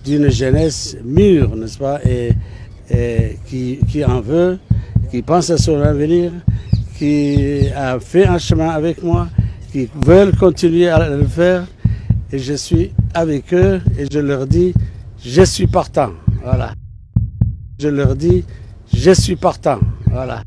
d'une jeunesse mûre, n'est-ce pas, et qui en veut, qui pense à son avenir, qui a fait un chemin avec moi, qui veulent continuer à le faire. Et je suis avec eux et je leur dis, je suis partant. Voilà. Je leur dis, je suis partant. Voilà.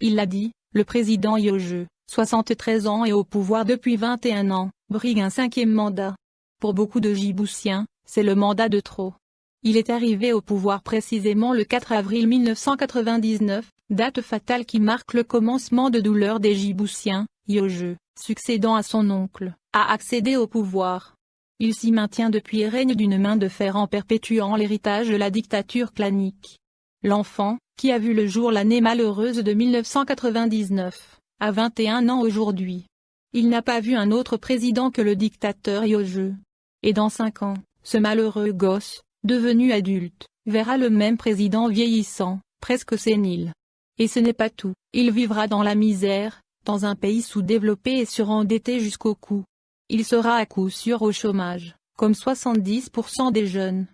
Il l'a dit, le président Yojeux, 73 ans et au pouvoir depuis 21 ans, brigue un 5e mandat. Pour beaucoup de Djiboutiens, c'est le mandat de trop. Il est arrivé au pouvoir précisément le 4 avril 1999, date fatale qui marque le commencement de douleur des Djiboutiens. Yojeux, succédant à son oncle, a accédé au pouvoir. Il s'y maintient depuis et règne d'une main de fer en perpétuant l'héritage de la dictature clanique. L'enfant, qui a vu le jour l'année malheureuse de 1999, a 21 ans aujourd'hui. Il n'a pas vu un autre président que le dictateur Yojeux. Et dans 5 ans, ce malheureux gosse, devenu adulte, verra le même président vieillissant, presque sénile. Et ce n'est pas tout, il vivra dans la misère, dans un pays sous-développé et surendetté jusqu'au cou. Il sera à coup sûr au chômage, comme 70% des jeunes.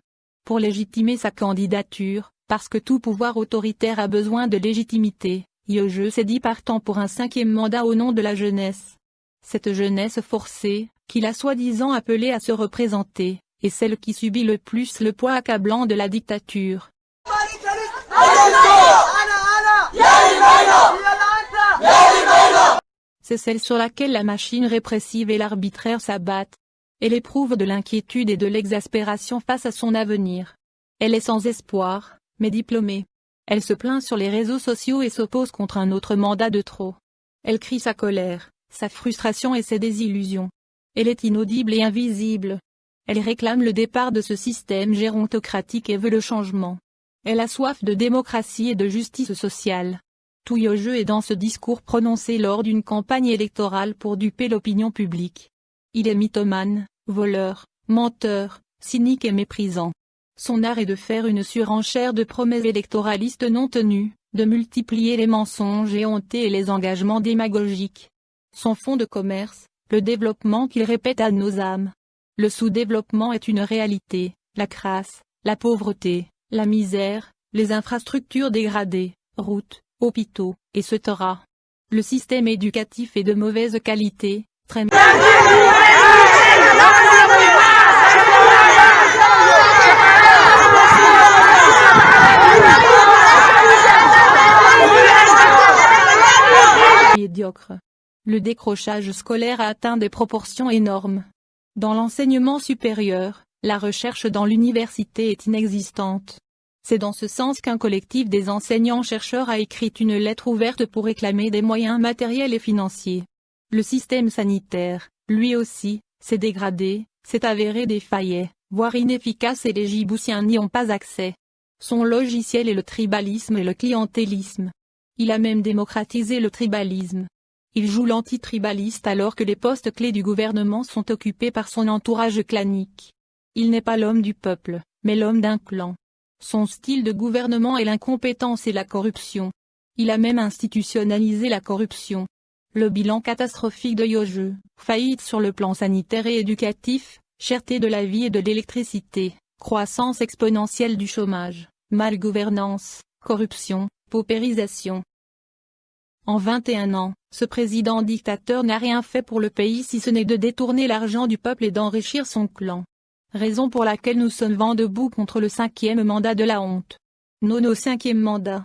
Pour légitimer sa candidature, parce que tout pouvoir autoritaire a besoin de légitimité, Yojeux s'est dit partant pour un 5e mandat au nom de la jeunesse. Cette jeunesse forcée, qu'il a soi-disant appelée à se représenter, est celle qui subit le plus le poids accablant de la dictature. C'est celle sur laquelle la machine répressive et l'arbitraire s'abattent. Elle éprouve de l'inquiétude et de l'exaspération face à son avenir. Elle est sans espoir, mais diplômée. Elle se plaint sur les réseaux sociaux et s'oppose contre un autre mandat de trop. Elle crie sa colère, sa frustration et ses désillusions. Elle est inaudible et invisible. Elle réclame le départ de ce système gérontocratique et veut le changement. Elle a soif de démocratie et de justice sociale. Tout Yojeux est dans ce discours prononcé lors d'une campagne électorale pour duper l'opinion publique. Il est mythomane, voleur, menteur, cynique et méprisant. Son art est de faire une surenchère de promesses électoralistes non tenues, de multiplier les mensonges éhontés et les engagements démagogiques. Son fonds de commerce, le développement qu'il répète à nos âmes. Le sous-développement est une réalité, la crasse, la pauvreté, la misère, les infrastructures dégradées, routes, hôpitaux, et se taira. Le système éducatif est de mauvaise qualité, très médiocre. Le décrochage scolaire a atteint des proportions énormes. Dans l'enseignement supérieur, la recherche dans l'université est inexistante. C'est dans ce sens qu'un collectif des enseignants-chercheurs a écrit une lettre ouverte pour réclamer des moyens matériels et financiers. Le système sanitaire, lui aussi, s'est dégradé, s'est avéré défaillant, voire inefficace et les Djiboutiens n'y ont pas accès. Son logiciel est le tribalisme et le clientélisme. Il a même démocratisé le tribalisme. Il joue l'antitribaliste alors que les postes clés du gouvernement sont occupés par son entourage clanique. Il n'est pas l'homme du peuple, mais l'homme d'un clan. Son style de gouvernement est l'incompétence et la corruption. Il a même institutionnalisé la corruption. Le bilan catastrophique de Yojeux, faillite sur le plan sanitaire et éducatif, cherté de la vie et de l'électricité, croissance exponentielle du chômage, malgouvernance, corruption, paupérisation. En 21 ans, ce président dictateur n'a rien fait pour le pays si ce n'est de détourner l'argent du peuple et d'enrichir son clan. Raison pour laquelle nous sommes vent debout contre le 5e mandat de la honte. Non au 5e mandat.